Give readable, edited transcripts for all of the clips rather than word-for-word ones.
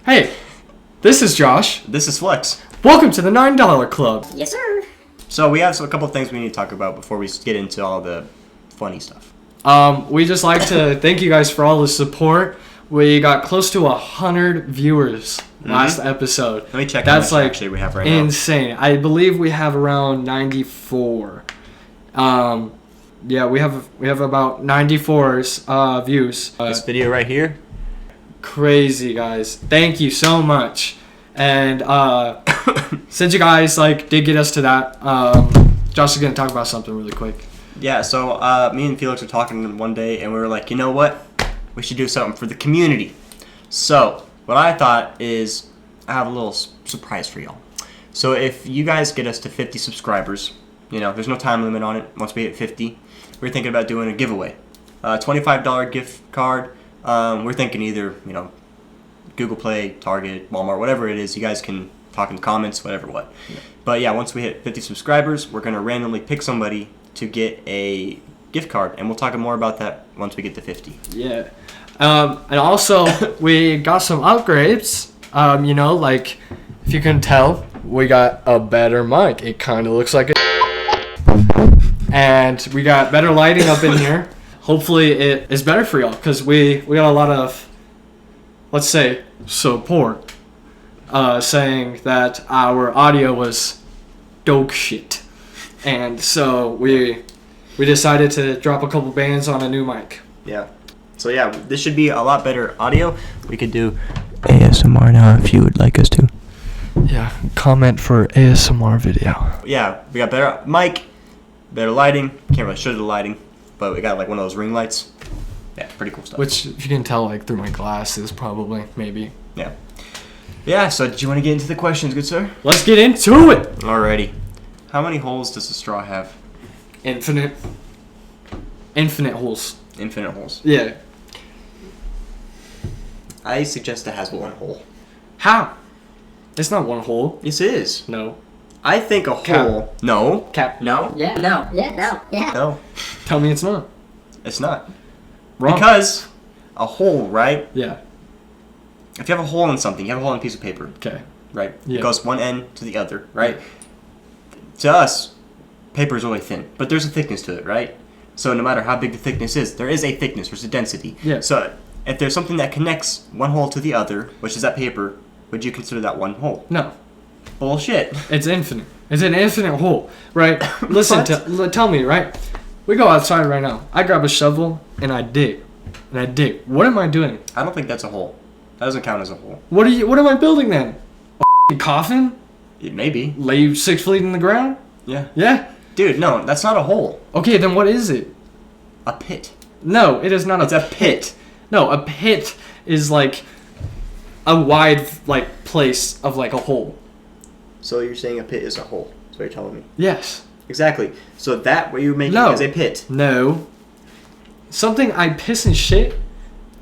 Hey, this is Josh. This is Flex. Welcome to the $9 Club. Yes, sir. So we have a couple of things we need to talk about before we get into all the funny stuff. We just like to thank you guys for all the support. We got close to 100 viewers last episode. Let me check That's how much like actually we have right insane. I believe we have around 94. Yeah, we have about 94 views. This video right here. Crazy, guys. Thank you so much. And since you guys did get us to that, Josh is gonna talk about something really quick. Yeah, so me and Felix were talking one day, and we were like, you know what? We should do something for the community. So what I thought is I have a little surprise for y'all. So if you guys get us to 50 subscribers, there's no time limit on it. Once we hit 50, we're thinking about doing a giveaway. $25 gift card. We're thinking either, Google Play, Target, Walmart, whatever it is. You guys can talk in the comments, whatever what. Yeah. But yeah, once we hit 50 subscribers, we're going to randomly pick somebody to get a gift card. And we'll talk more about that once we get to 50. Yeah. And also, we got some upgrades. If you can tell, we got a better mic. It kind of looks like it. And we got better lighting up in here. Hopefully it is better for y'all, because we got a lot of, let's say, support saying that our audio was dog shit. And so we decided to drop a couple bands on a new mic. Yeah. So yeah, this should be a lot better audio. We could do ASMR now if you would like us to. Yeah, comment for ASMR video. Yeah, we got better mic, better lighting. Can't really show the lighting, but we got one of those ring lights. Yeah, pretty cool stuff. Which, if you can tell, through my glasses, probably, maybe. Yeah. Yeah, so did you want to get into the questions, good sir? Let's get into it! Alrighty. How many holes does the straw have? Infinite holes. Infinite holes. Yeah. I suggest it has one hole. How? It's not one hole. Yes, it is. No. I think a hole... No. Cap. No. Yeah, no. Yeah, no. Yeah. No. Tell me it's not. It's not. Wrong. Because a hole, right? Yeah. If you have a hole in something, you have a hole in a piece of paper. Okay. Right? Yeah. It goes one end to the other, right? To us, paper is really thin, but there's a thickness to it, right? So no matter how big the thickness is, there is a thickness, there's a density. Yeah. So if there's something that connects one hole to the other, which is that paper, would you consider that one hole? No. Bullshit. It's infinite. It's an infinite hole, right? Listen, tell me, right? We go outside right now. I grab a shovel and I dig. What am I doing? I don't think that's a hole. That doesn't count as a hole. What am I building then? A coffin? Maybe. Lay you 6 feet in the ground? Yeah. Yeah? Dude, no, that's not a hole. Okay, then what is it? A pit. No, it is not It's a pit. No, a pit is a wide place of a hole. So you're saying a pit is a hole. That's what you're telling me. Yes. Exactly. So that what you're making is a pit. No. Something I piss and shit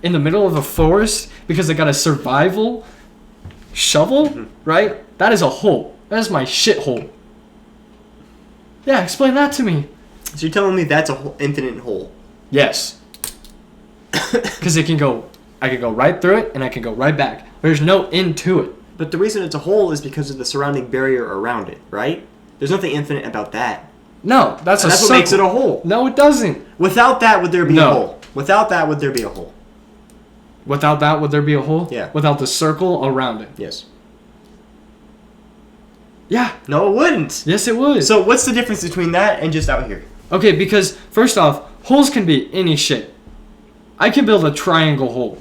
in the middle of a forest because I got a survival shovel, right? That is a hole. That is my shit hole. Yeah, explain that to me. So you're telling me that's a infinite hole? Yes. Because I can go right through it and I can go right back. There's no end to it. But the reason it's a hole is because of the surrounding barrier around it, right? There's nothing infinite about that. No, that's what makes it a hole. No, it doesn't. Without that, would there be a hole? Without that, would there be a hole? Without that, would there be a hole? Yeah. Without the circle around it? Yes. Yeah. No, it wouldn't. Yes, it would. So what's the difference between that and just out here? Okay, because first off, holes can be any shit. I can build a triangle hole.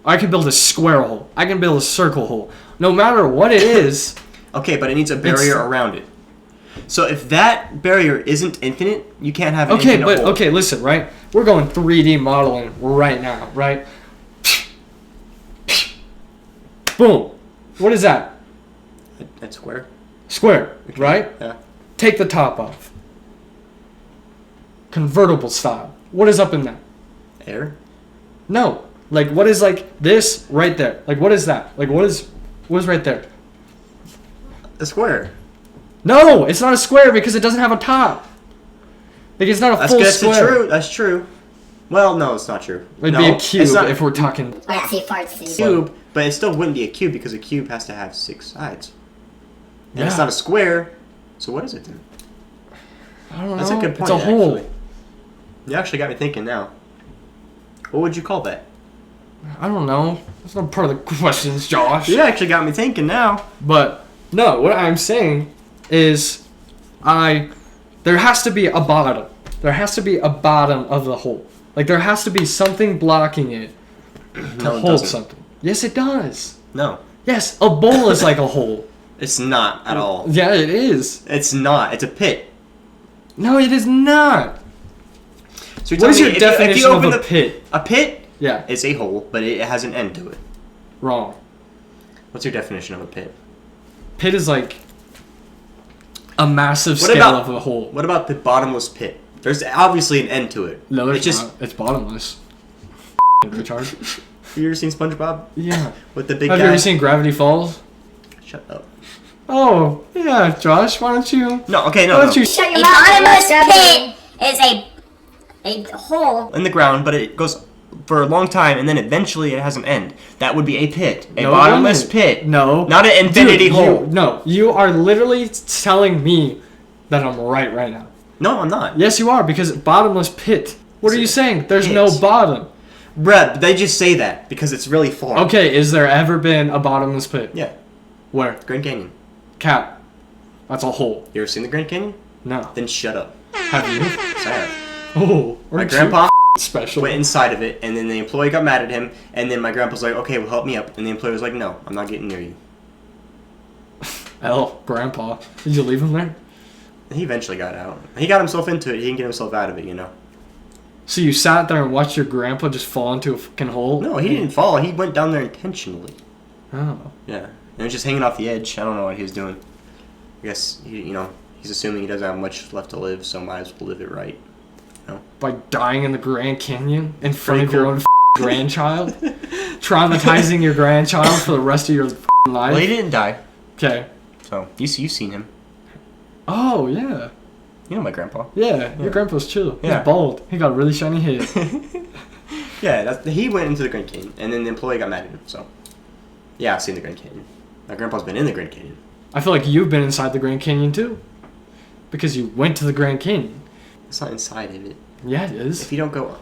I can build a square hole. I can build a circle hole. No matter what it is. Okay, but it needs a barrier around it. So if that barrier isn't infinite, you can't have an infinite hole. Okay, listen, right? We're going 3D modeling right now, right? Boom. What is that? That's square. Square, right? Yeah. Take the top off. Convertible style. What is up in that? Air? No. What is this right there? What is that? What is right there? A square. No, it's not a square because it doesn't have a top. It's not a full square. That's true. Well, no, it's not true. It'd no, be a cube it's not if we're talking. Yeah, see, farts. See. cube, but it still wouldn't be a cube because a cube has to have 6 sides. And it's Yeah. not a square. So what is it then? I don't know. That's a good point. It's a hole. Actually. You actually got me thinking now. What would you call that? I don't know. That's not part of the questions, Josh. You actually got me thinking now. But no, what I'm saying is, there has to be a bottom. There has to be a bottom of the hole. Like there has to be something blocking it to No, it hold doesn't. something. Yes, it does. No, Yes, a bowl is like a hole. it's not at all. Yeah, it is. It's not. It's a pit. No, it is not. So What is your if definition you open of a pit? A pit Yeah, is a hole, but it has an end to it. wrong. What's your definition of a pit? Pit is like a massive What scale about- of a hole. What about the bottomless pit? There's obviously an end to it. No, there's it's just. not. It's bottomless. Retard. Have you ever seen SpongeBob Yeah. with the big Have guy? you ever seen Gravity Falls? Shut up. Oh, yeah, Josh, why don't you... No. Okay. Why No. don't you... Shut A your mouth. bottomless Gravity. pit is a hole. In the ground, but it goes for a long time, and then eventually it has an end. That would be a pit, a No, bottomless it pit. No. Not an infinity Dude, hole. No, you are literally telling me that I'm right now. No, I'm not. Yes, you are, because bottomless pit. What are you saying? There's no Pit. bottom. Bruh, they just say that because it's really far. Okay, is there ever been a bottomless pit? Yeah, Where? Grand Canyon. Cap. That's a hole. You ever seen the Grand Canyon? No. Then shut up. Have you? Yes, I have. Oh, My aren't you grandpa special. went inside of it, and then the employee got mad at him, and then my grandpa's like, okay, well, help me up. And the employee was like, no, I'm not getting near you. Grandpa. Did you leave him there? And he eventually got out. He got himself into it. He didn't get himself out of it, you know. So you sat there and watched your grandpa just fall into a fucking hole? No, he didn't fall. He went down there intentionally. Oh. Yeah. And it was just hanging off the edge. I don't know what he was doing. I guess, he's assuming he doesn't have much left to live, so might as well live it right. By dying in the Grand Canyon in front Pretty of your cool. own grandchild? Traumatizing your grandchild for the rest of your life? Well, he didn't die. Okay. So, you've seen him. Oh, yeah. You know my grandpa. Yeah, your grandpa's chill. Yeah. He's bald. He got a really shiny head. Yeah, he went into the Grand Canyon, and then the employee got mad at him, so. Yeah, I've seen the Grand Canyon. My grandpa's been in the Grand Canyon. I feel like you've been inside the Grand Canyon, too. Because you went to the Grand Canyon. It's not inside of it. Yeah, it is. If you don't go...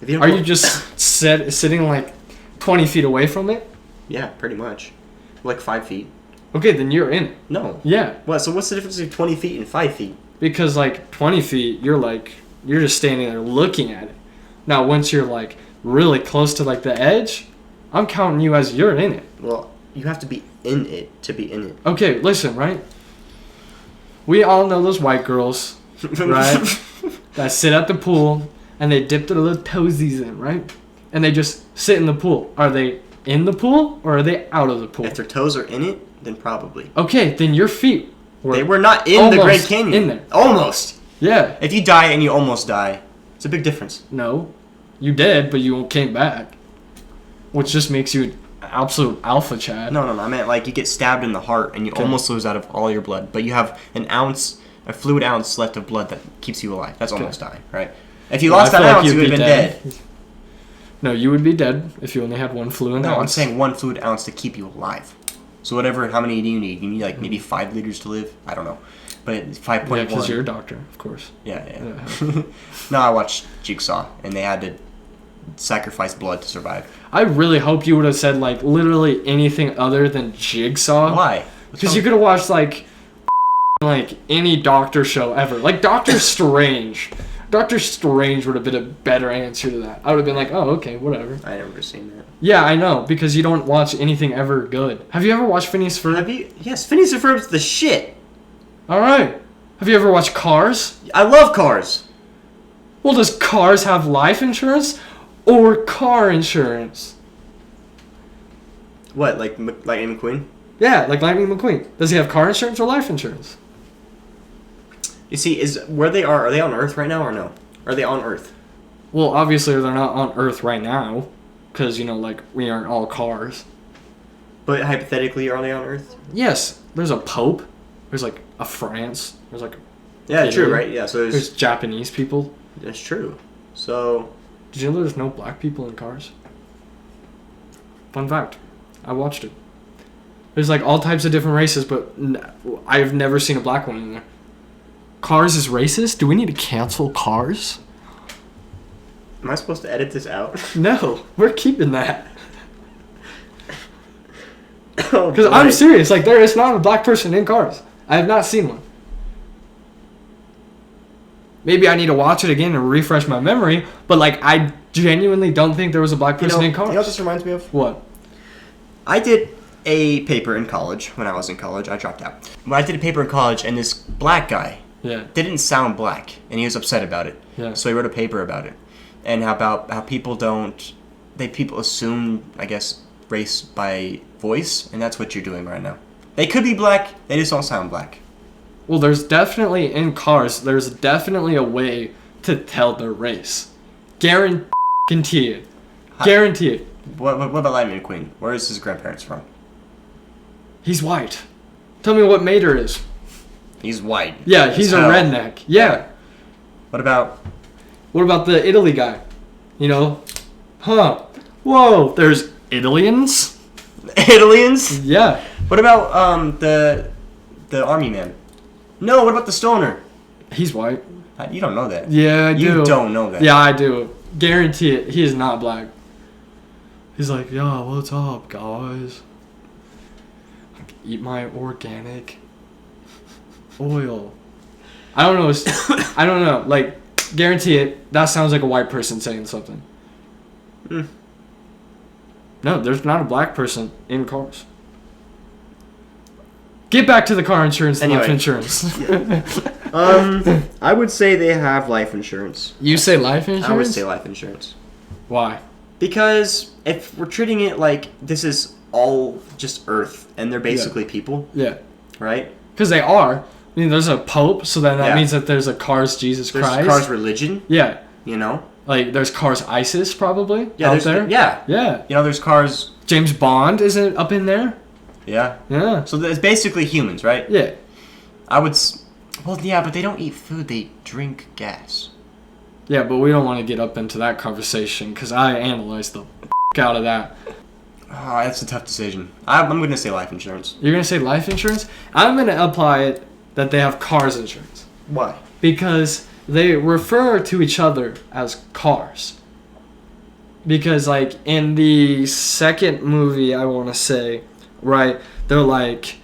If you don't Are go, you just sitting like 20 feet away from it? Yeah, pretty much. Like 5 feet. Okay, then you're in it. No. Yeah. What? So what's the difference between 20 feet and 5 feet? Because like 20 feet, you're just standing there looking at it. Now, once you're like really close to like the edge, I'm counting you as you're in it. Well, you have to be in it to be in it. Okay, listen, right? We all know those white girls, right? That sit at the pool and they dip their little toesies in, right? And they just sit in the pool. Are they in the pool or are they out of the pool? If their toes are in it, then probably. Okay, then your feet They were not in the Grand almost Canyon. in there. Almost. Yeah. If you die and you almost die, it's a big difference. No. You did, but you came back. Which just makes you an absolute alpha, Chad. No. I meant like you get stabbed in the heart and you Okay. almost lose out of all your blood, but you have a fluid ounce left of blood that keeps you alive. That's almost dying, right? If you Well, lost I that feel like ounce, you you'd would have be been dead. No, you would be dead if you only had one fluid No, I'm ounce. saying 1 fluid ounce to keep you alive. So how many do you need? You need like maybe 5 liters to live? I don't know. But it's 5.1. Yeah, because you're a doctor, of course. Yeah. Yeah. No, I watched Jigsaw, and they had to sacrifice blood to survive. I really hope you would have said, like, literally anything other than Jigsaw. Why? Because you could have watched, like any doctor show ever. Like, Doctor Strange. Doctor Strange would have been a better answer to that. I would have been like, oh, okay, whatever. I never seen that. Yeah, I know, because you don't watch anything ever good. Have you ever watched Phineas Ferb? Have you? Yes, Phineas and Ferb's the shit. Alright. Have you ever watched Cars? I love Cars. Well, does Cars have life insurance or car insurance? What, like Lightning McQueen? Yeah, like Lightning McQueen. Does he have car insurance or life insurance? You see, are they on Earth right now or no? Are they on Earth? Well, obviously they're not on Earth right now, because, like, we aren't all cars. But hypothetically, are they on Earth? Yes, there's a Pope. There's, like, a France. There's, like, Yeah, Italy. true, right? Yeah, so There's Japanese people. that's true. So, Did you know there's no black people in Cars? Fun fact. I watched it. There's like all types of different races, but I've never seen a black one in there. Cars is racist? Do we need to cancel Cars? Am I supposed to edit this out? No, we're keeping that. Oh, Because I'm serious. Like, there is not a black person in Cars. I have not seen one. Maybe I need to watch it again and refresh my memory, but like, I genuinely don't think there was a black person in Cars. You know what this reminds me of? What? I did a paper in college. When I was in college, I dropped out. When I did a paper in college, and this black guy didn't sound black, and he was upset about it. Yeah. So he wrote a paper about it, and how people people assume, I guess, race by voice, and that's what you're doing right now. They could be black, they just don't sound black. Well, there's definitely, in Cars, there's definitely a way to tell their race. Guarantee it. Guarantee it. What about Lightning McQueen? Where is his grandparents from? He's white. Tell me what Mater is. He's white. Yeah, he's a redneck. Yeah. What about the Italy guy? You know? Huh. Whoa, there's Italians? Italians? Yeah. What about the army man? No, what about the stoner? He's white. You don't know that. Yeah, I do. You don't know that. Yeah, I do. Guarantee it. He is not black. He's like, yeah, what's up, guys? Eat my organic oil. I don't know. I don't know. Like, guarantee it. That sounds like a white person saying something. No, there's not a black person in Cars. Get back to the car insurance and life insurance. I would say they have life insurance. You say life insurance? I would say life insurance. Why? Because if we're treating it like this is all just Earth and they're basically people. Yeah. Right? Because they are. I mean, there's a pope, so then that means that there's a Cars Jesus Christ. There's Cars religion. Yeah. You know? Like, there's Cars ISIS, probably, yeah, out there. Yeah. Yeah. You know, there's Cars... James Bond isn't up in there? Yeah. Yeah. So it's basically humans, right? Yeah. I would... Well, yeah, but they don't eat food. They drink gas. Yeah, but we don't want to get up into that conversation, because I analyzed the out of that. Oh, that's a tough decision. I'm going to say life insurance. You're going to say life insurance? I'm going to apply it that they have Cars insurance. Why? Because they refer to each other as Cars. Because, like, in the second movie, I want to say, right, they're like,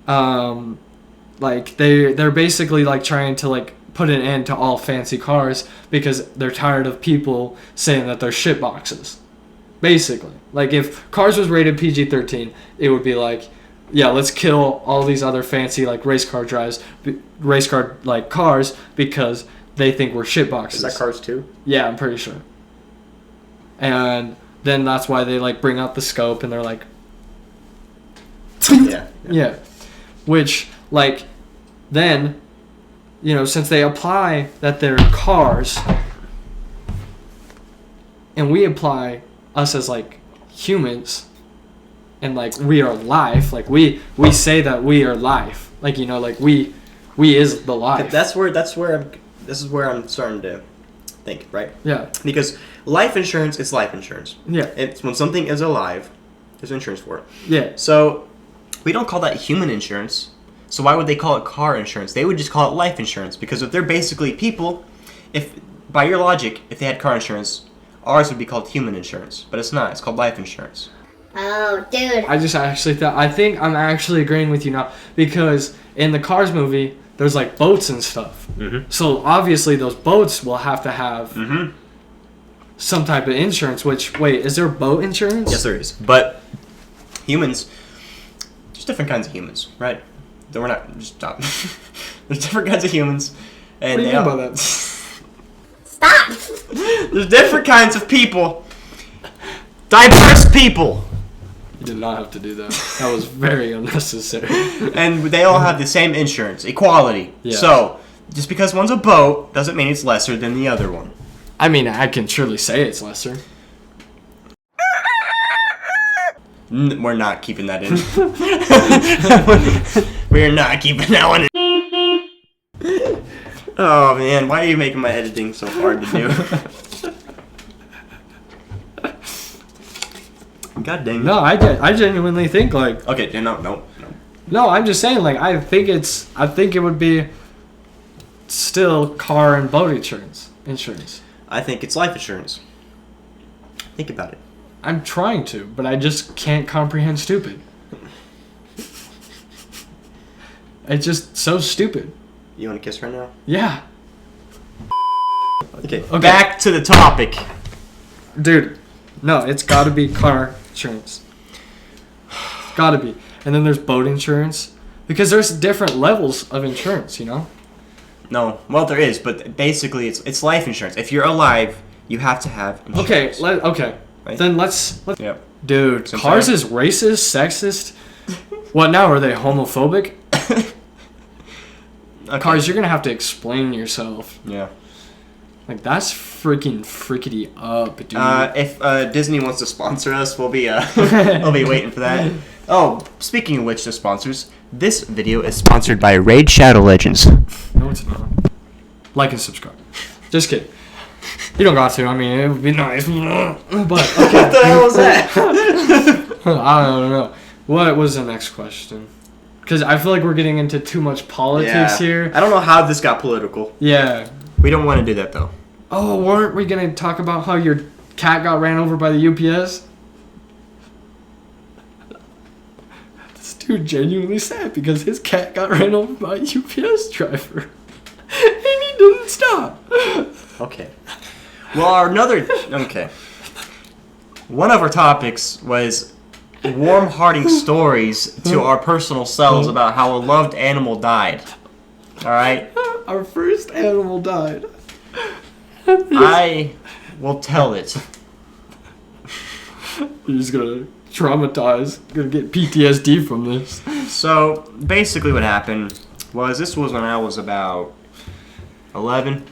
they're basically, like, trying to, like, put an end to all fancy cars because they're tired of people saying that they're shit boxes. Basically. Like, if Cars was rated PG-13, it would be like, yeah, let's kill all these other fancy, like, race car, like, cars because they think we're shit boxes. Is that Cars 2? Yeah, I'm pretty sure. And then that's why they, like, bring out the scope and they're like... Yeah. Which, like, then, you know, since they apply that they're cars, and we apply us as, like, humans, and, like, we are life, like, we say that we are life. Like, you know, like, we is the life. This is where I'm starting to think, right? Yeah. Because life insurance is life insurance. Yeah. It's when something is alive, there's insurance for it. Yeah. So we don't call that human insurance. So why would they call it car insurance? They would just call it life insurance because if they're basically people, if by your logic, if they had car insurance, ours would be called human insurance, but it's not. It's called life insurance. Oh, dude. I think I'm actually agreeing with you now because in the Cars movie, there's like boats and stuff. Mm-hmm. So obviously those boats will have to have some type of insurance. Which, wait, is there boat insurance? Yes, there is. But humans, there's different kinds of humans, right? We're not just stop. There's different kinds of humans, and what do you mean by that? Stop. There's different kinds of people, diverse people. You did not have to do that. That was very unnecessary. And they all have the same insurance, equality. Yeah. So, just because one's a boat doesn't mean it's lesser than the other one. I mean, I can surely say it's lesser. We're not keeping that in. We're not keeping that one in. Oh man, why are you making my editing so hard to do? God dang it. No, I genuinely think like. Okay, no. No, I'm just saying like I think it would be still car and boat insurance. I think it's life insurance. Think about it. I'm trying to, but I just can't comprehend stupid. It's just so stupid. You want to kiss right now? Yeah. Okay. Back to the topic. Dude, no, it's got to be car insurance. Got to be. And then there's boat insurance. Because there's different levels of insurance, you know? No, well there is, but basically it's life insurance. If you're alive, you have to have insurance. Okay. Right? Then let's Yep. Dude, cars is racist, sexist. What now? Are they homophobic? Okay. Cars, you're gonna have to explain yourself. Yeah. Like that's freaking frickety up, dude. If Disney wants to sponsor us, we'll be waiting for that. Oh, speaking of which, the sponsors, this video is sponsored by Raid Shadow Legends. No, it's not. Like and subscribe. Just kidding. You don't got to. I mean, it would be nice. But okay. What the hell was that? I don't know. What was the next question? Because I feel like we're getting into too much politics here. I don't know how this got political. Yeah. We don't want to do that though. Oh, weren't we gonna talk about how your cat got ran over by the UPS? This dude genuinely sad because his cat got ran over by a UPS driver. And he didn't stop. Okay. Well, okay. One of our topics was warm-hearting stories to our personal selves about how a loved animal died. All right? Our first animal died. I will tell it. You're just gonna traumatize. Gonna get PTSD from this. So, basically what happened was this was when I was about 11.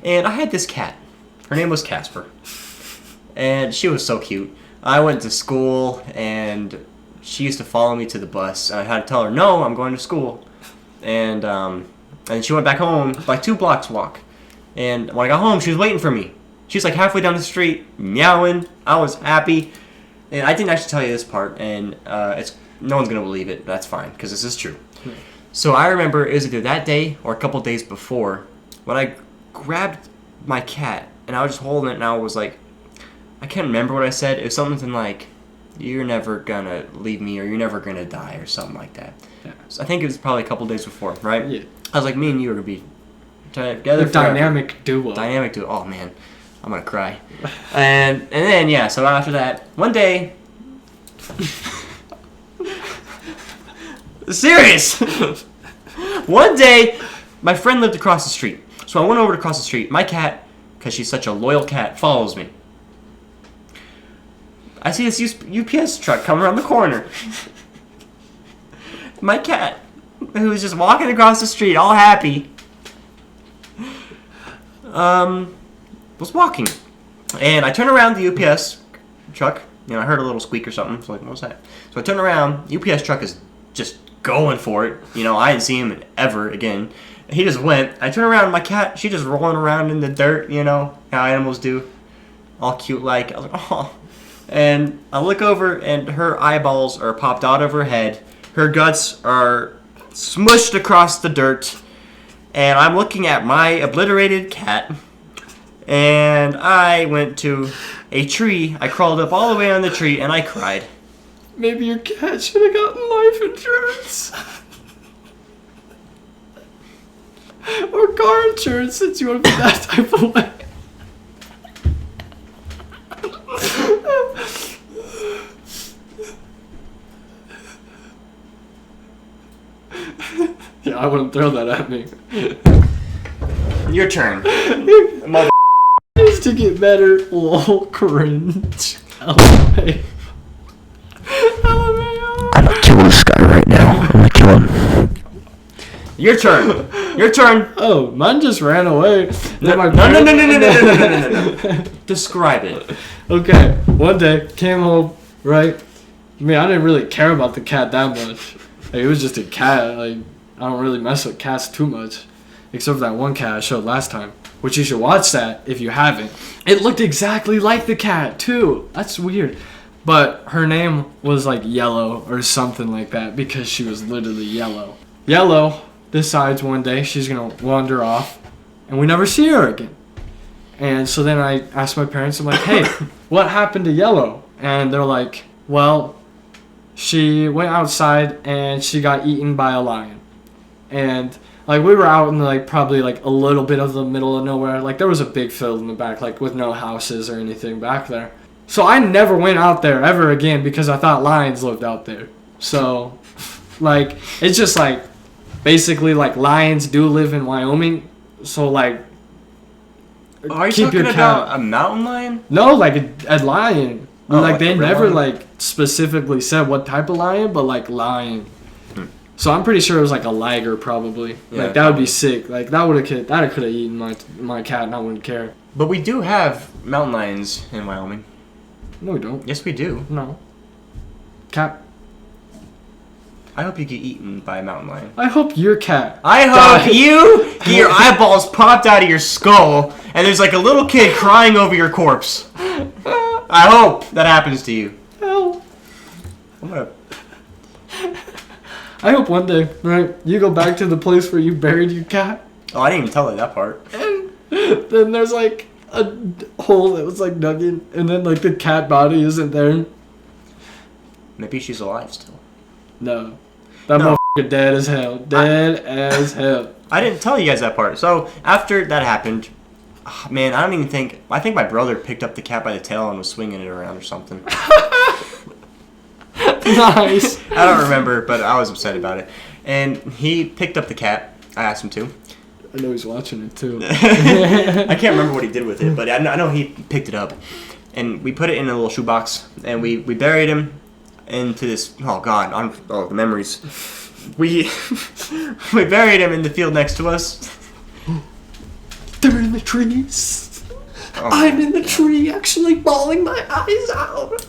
And I had this cat. Her name was Casper. And she was so cute. I went to school and she used to follow me to the bus. And I had to tell her, no, I'm going to school. And she went back home, like 2 blocks walk. And when I got home, she was waiting for me. She's like halfway down the street, meowing. I was happy. And I didn't actually tell you this part, and no one's going to believe it. That's fine, because this is true. So I remember it was either that day or a couple days before when I grabbed my cat, and I was just holding it, and I was like, I can't remember what I said. It was something like, you're never going to leave me, or you're never going to die, or something like that. Yeah. So I think it was probably a couple days before, right? Yeah. I was like, me and you are going to be together forever. Dynamic duo. Dynamic duo. Oh, man. I'm going to cry. And then, yeah, so after that, one day... Serious! One day, my friend lived across the street. So I went over to cross the street. My cat, because she's such a loyal cat, follows me. I see this UPS truck coming around the corner. My cat, who was just walking across the street, all happy, was walking. And I turn around the UPS truck. You know, I heard a little squeak or something. So like, what was that? So I turn around. UPS truck is just going for it. You know, I didn't see him ever again. He just went. I turn around. My cat, she just rolling around in the dirt. You know how animals do, all cute like. I was like, oh. And I look over, and her eyeballs are popped out of her head. Her guts are smushed across the dirt. And I'm looking at my obliterated cat. And I went to a tree. I crawled up all the way on the tree, and I cried. Maybe your cat should have gotten life insurance. Or car insurance, since you want to be that type of way. Yeah, I wouldn't throw that at me. Your turn. Mother. Needs to get better. Lol, cringe. LMAO. I'm gonna kill this guy right now. I'm gonna kill him. Your turn. Your turn. Oh, mine just ran away. No. Describe it. Okay, one day, came home, right? I mean, I didn't really care about the cat that much. Like, it was just a cat. Like, I don't really mess with cats too much. Except for that one cat I showed last time. Which you should watch that if you haven't. It looked exactly like the cat, too. That's weird. But her name was like Yellow or something like that because she was literally yellow. Yellow decides one day she's going to wander off and we never see her again. And so then I asked my parents, I'm like, hey, what happened to Yellow? And they're like, well, she went outside and she got eaten by a lion. And like we were out in like probably like a little bit of the middle of nowhere. Like there was a big field in the back, like with no houses or anything back there. So I never went out there ever again because I thought lions lived out there. So like it's just like basically like lions do live in Wyoming. So like Are you keep talking your about cat. a mountain lion? No, like a lion. Oh, like like they a real never lion? like specifically said what type of lion, but like lion. So I'm pretty sure it was like a liger probably. Yeah, like that would be sick. Like that could have eaten my cat and I wouldn't care. But we do have mountain lions in Wyoming. No, we don't. Yes, we do. No. Cat. I hope you get eaten by a mountain lion. I hope your cat. I hope you get your eyeballs popped out of your skull and there's like a little kid crying over your corpse. I hope that happens to you. Hell. I'm gonna... I hope one day, right, you go back to the place where you buried your cat, Oh, I didn't even tell her that part. and then there's like a hole that was like dug in, and then like the cat body isn't there. Maybe she's alive still. No. That No. motherfucker dead as hell. Dead as hell. I didn't tell you guys that part. So after that happened, man, I don't even think... I think my brother picked up the cat by the tail and was swinging it around or something. Nice. I don't remember, but I was upset about it. And he picked up the cat. I asked him to. I know he's watching it too. I can't remember what he did with it, but I know he picked it up. And we put it in a little shoebox, and we buried him into this... Oh, God. The memories. We buried him in the field next to us. They're in the trees. Oh, I'm in the tree actually bawling my eyes out.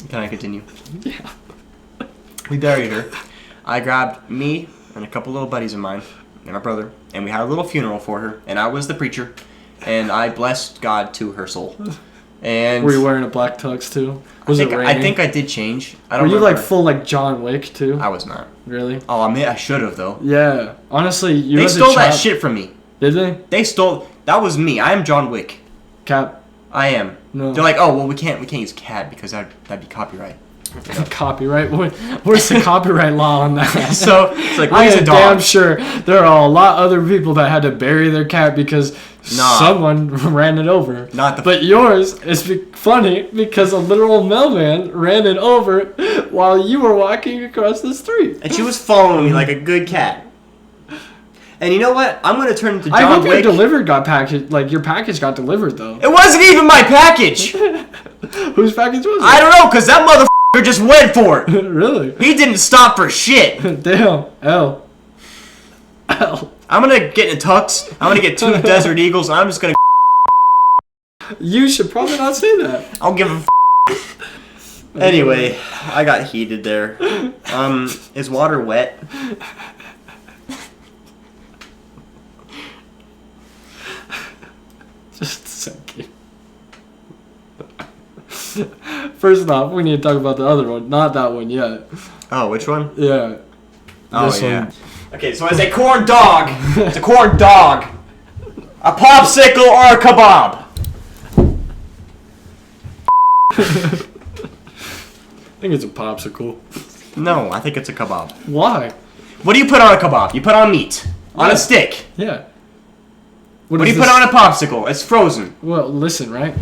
Can I continue? Yeah. We buried her. I grabbed me and a couple little buddies of mine and my brother, and we had a little funeral for her, and I was the preacher, and I blessed God to her soul. And Were you wearing a black tux too? Was it raining? I think I did change. I don't Were you remember. like full like John Wick too? I was not. Really? Oh, I mean, I should have though. Yeah. Honestly, you They as a stole that child- shit from me. Did they? They stole. That was me. I am John Wick. Cap. I am. No. They're like, oh well, we can't use cat because that'd be copyright. Copyright. Where's the copyright law on that? So it's like, I raise a am dog. damn sure there are a lot other people that had to bury their cat because someone ran it over. Not the. But yours is funny because a literal mailman ran it over while you were walking across the street. And she was following me like a good cat. And you know what? I'm gonna turn into John I hope Wick. your your package got delivered though. It wasn't even my package. Whose package was it? I don't know, cause that motherfucker just went for it. Really? He didn't stop for shit. Damn. L. I'm gonna get in a tux. I'm gonna get 2 Desert Eagles, and I'm just gonna. You should probably not say that. I'll give a. Anyway, I got heated there. Is water wet? Just a second. First off, we need to talk about the other one. Not that one yet. Oh, which one? Yeah. Oh This yeah. one. Okay, so it's a corn dog. It's a corn dog. A popsicle or a kebab. I think it's a popsicle. No, I think it's a kebab. Why? What do you put on a kebab? You put on meat. On Yeah. a stick. Yeah. What do you put on a popsicle? It's frozen. Well, listen, right?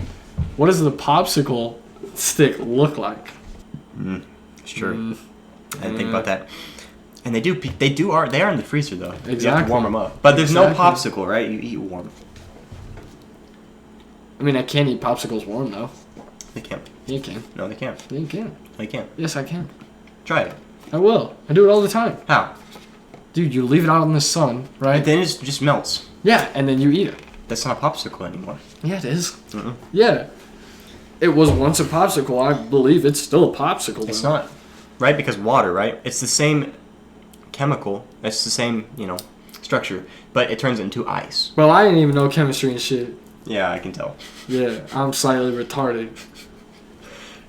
What does the popsicle stick look like? It's true. I didn't think about that. And they are in the freezer though. You have to Exactly. warm them up. But there's no Exactly. popsicle, right? You eat warm. I mean, I can't eat popsicles warm though. They can't. You can. No, they can't. You can. They can't. Yes, I can. Try it. I will. I do it all the time. How? Dude, you leave it out in the sun, right? Then it just melts. Yeah, and then you eat it. That's not a popsicle anymore. Yeah, it is. Mm-mm. Yeah. It was once a popsicle. I believe it's still a popsicle. It's though. not. Right? Because water, right? It's the same chemical. It's the same, structure. But it turns into ice. Well, I didn't even know chemistry and shit. Yeah, I can tell. Yeah, I'm slightly retarded.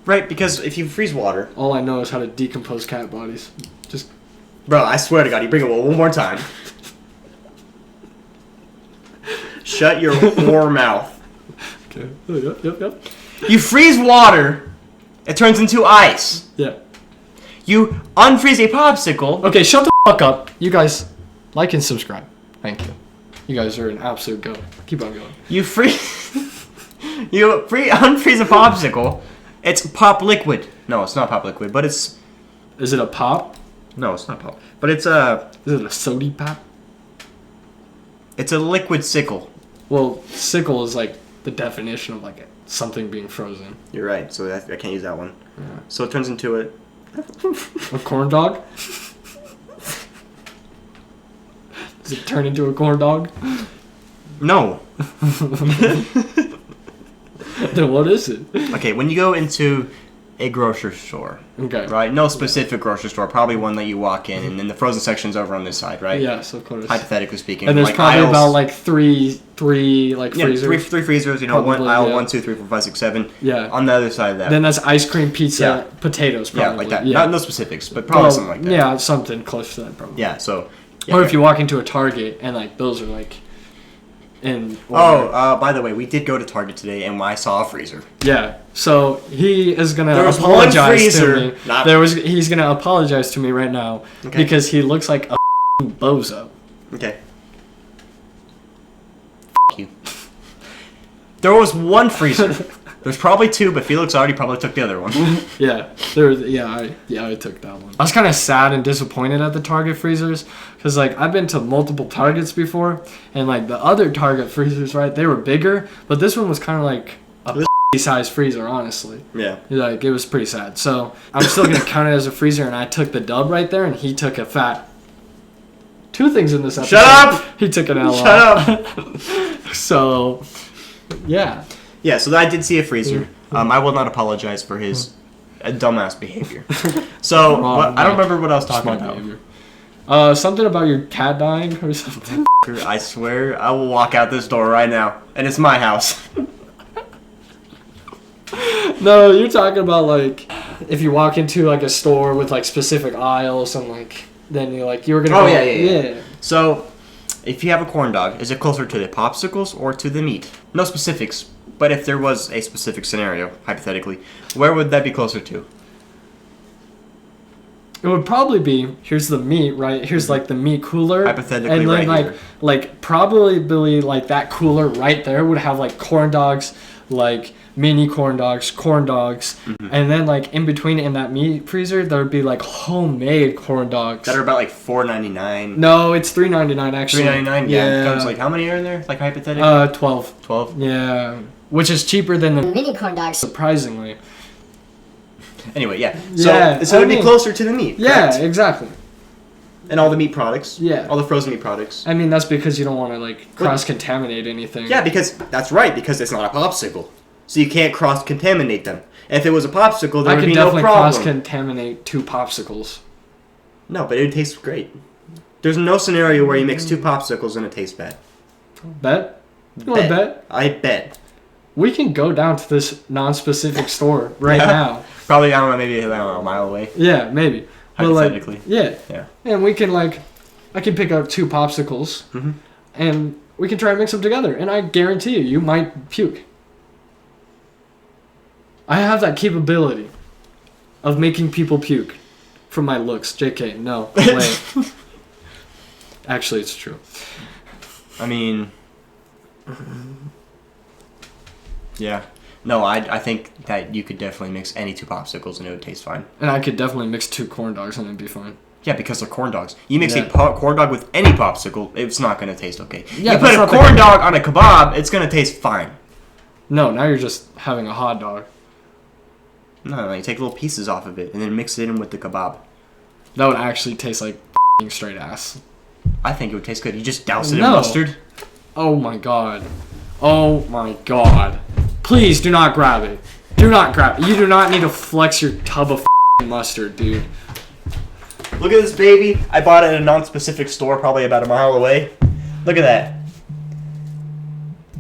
Right, because if you freeze water... All I know is how to decompose cat bodies. Just... Bro, I swear to God, you bring it one more time. Shut your whore mouth. Okay. Yep. You freeze water, it turns into ice. Yeah. You unfreeze a popsicle. Okay, shut the fuck up. You guys, like and subscribe. Thank you. You guys are an absolute go. Keep on going. You unfreeze a popsicle. It's pop liquid. No, it's not pop liquid, but it's... Is it a pop? No, it's not pop. But it's a... Is it a sody pop? It's a liquid sickle. Well, sickle is like the definition of like something being frozen. You're right, so I can't use that one. Yeah. So it turns into it. A corn dog? Does it turn into a corn dog? No. Then what is it? Okay, when you go into a grocery store, Okay. right? No specific grocery store, probably one that you walk in, and then the frozen section's over on this side, right? Yes, of course. Hypothetically speaking. And there's like probably aisles, about like three like freezers. three freezers. You know, Probably, one aisle, yeah. 1, 2, 3, 4, 5, 6, 7. Yeah. On the other side of that. Then that's ice cream, pizza, potatoes, yeah, probably. like that. Yeah. No specifics, but probably something like that. Yeah, something close to that, probably. Yeah. So. Yeah, Or if you walk into a Target and like those are like in. By the way, we did go to Target today, and I saw a freezer. Yeah. So he is gonna There was one apologize freezer, to me. not- He's gonna apologize to me right now Okay. because he looks like a bozo. Okay. You. There was one freezer. There's probably two, but Felix already probably took the other one. Yeah, I took that one. I was kind of sad and disappointed at the Target freezers because like I've been to multiple Targets before, and like the other Target freezers, right? They were bigger, but this one was kind of like a size freezer, honestly. Yeah. Like it was pretty sad. So I'm still gonna count it as a freezer, and I took the dub right there, and he took a fat. Two things in this episode. Shut up! He took an L. Shut up! So, yeah. Yeah, so I did see a freezer. I will not apologize for his dumbass behavior. So, I don't remember what I was talking Smart about. behavior. Something about your cat dying or something. I swear, I will walk out this door right now, and it's my house. No, you're talking about like if you walk into like a store with like specific aisles and like then you were gonna. Oh, go, yeah. So, if you have a corn dog, is it closer to the popsicles or to the meat? No specifics, but if there was a specific scenario, hypothetically, where would that be closer to? It would probably be here's the meat, right? Here's like the meat cooler. Hypothetically, and then right like here. like probably like that cooler right there would have like corn dogs, like mini corn dogs, and then like in between in that meat freezer there would be like homemade corn dogs That are about like $4.99. No, it's $3.99 actually. $3.99. Yeah. Comes like how many are there? Like hypothetically. 12. 12. Yeah, which is cheaper than the Mini corn dogs. surprisingly. Anyway, yeah. Yeah, So it'd be I mean- closer to the meat. Yeah, correct? exactly. And all the meat products. Yeah. All the frozen meat products. I mean that's because you don't want to like cross contaminate anything. Yeah, because that's right. Because it's not a popsicle, so you can't cross contaminate them. And if it was a popsicle, there I would could be no definitely problem. cross contaminate 2 popsicles. No, but it would taste great. There's no scenario where you mix 2 popsicles and it tastes bad. Bet? You want to bet? I bet. We can go down to this non-specific store right now. Probably, I don't know, maybe a mile away. Yeah, maybe. But like, Hypothetically. yeah. And we can like, I can pick up 2 popsicles, and we can try and mix them together. And I guarantee you might puke. I have that capability of making people puke from my looks. JK, no, wait. Actually, it's true. I mean, yeah. No, I think that you could definitely mix any 2 popsicles and it would taste fine. And I could definitely mix 2 corn dogs and it'd be fine. Yeah, because they're corn dogs. You mix Yeah. a corn dog with any popsicle, it's not going to taste okay. Yeah, you but put it's a not the corn kind- dog on a kebab, it's going to taste fine. No, now you're just having a hot dog. No, you take little pieces off of it and then mix it in with the kebab. That would actually taste like straight ass. I think it would taste good. You just douse it in No. mustard. Oh my god. Oh my god. Please do not grab it. Do not grab it. You do not need to flex your tub of mustard, dude. Look at this baby. I bought it at a non-specific store probably about a mile away. Look at that.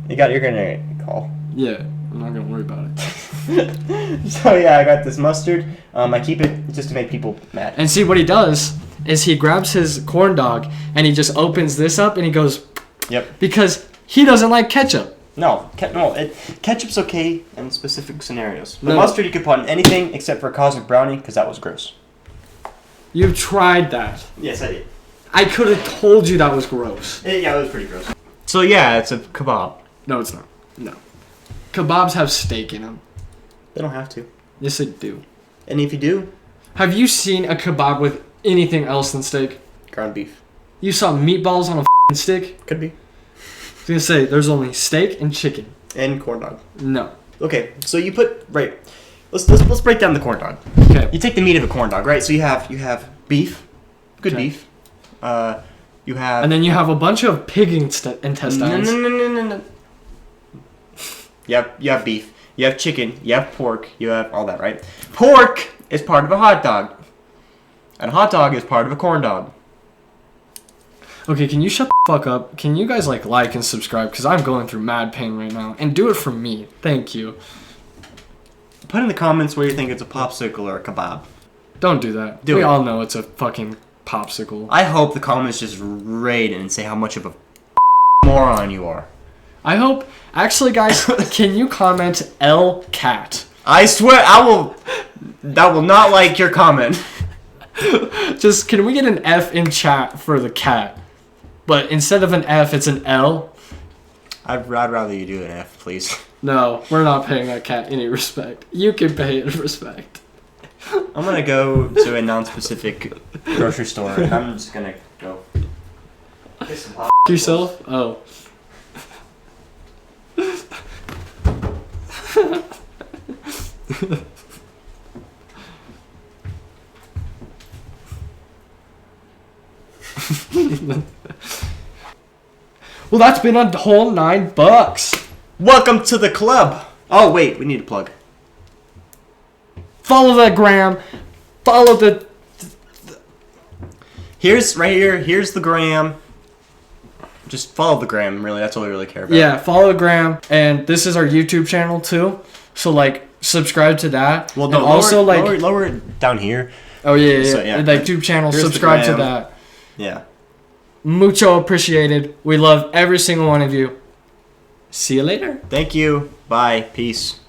You're gonna call. Yeah, I'm not gonna worry about it. So yeah, I got this mustard. I keep it just to make people mad. And see, what he does is he grabs his corn dog and he just opens this up and he goes, Yep. because he doesn't like ketchup. No, ketchup's okay in specific scenarios. But No. mustard you could put on anything except for a cosmic brownie because that was gross. You've tried that. Yes, I did. I could have told you that was gross. Yeah, it was pretty gross. So yeah, it's a kebab. No, it's not. No. Kebabs have steak in them. They don't have to. Yes, they do. And if you do, Have you seen a kebab with anything else than steak? ground beef. You saw meatballs on a stick? Could be. I was gonna say, there's only steak and chicken. And corn dog. No. Okay, so you put right. Let's break down the corn dog. Okay. You take the meat of a corn dog, right? So you have beef, good Okay. beef. You have And then you have a bunch of pig intestines. No. You have beef. You have chicken. You have pork. You have all that, right? Pork is part of a hot dog, and a hot dog is part of a corn dog. Okay, can you shut the fuck up? Can you guys like and subscribe? Because I'm going through mad pain right now. And do it for me. Thank you. Put in the comments where you think it's a popsicle or a kebab. Don't do that. Do we it. all know it's a fucking popsicle. I hope the comments just raid and say how much of a moron you are. I hope. Actually, guys, can you comment L cat? I swear I will not like your comment. Just can we get an F in chat for the cat? But instead of an F, it's an L. I'd rather you do an F, please. No, we're not paying that cat any respect. You can pay it respect. I'm gonna go to a non-specific grocery store and I'm just gonna go get some hot. Yourself? Oh. Well, that's been a whole $9. Welcome to the club. Oh wait, we need a plug. Follow the gram. Follow the. Here's the gram. Just follow the gram, really. That's all we really care about. Yeah, follow the gram, and this is our YouTube channel too. So like, subscribe to that. Well, and no, also like. lower it down here. Oh yeah, So, yeah. Like YouTube channel. Here's the Subscribe to gram. that. Yeah. Mucho appreciated. We love every single one of you. See you later. Thank you. Bye. Peace.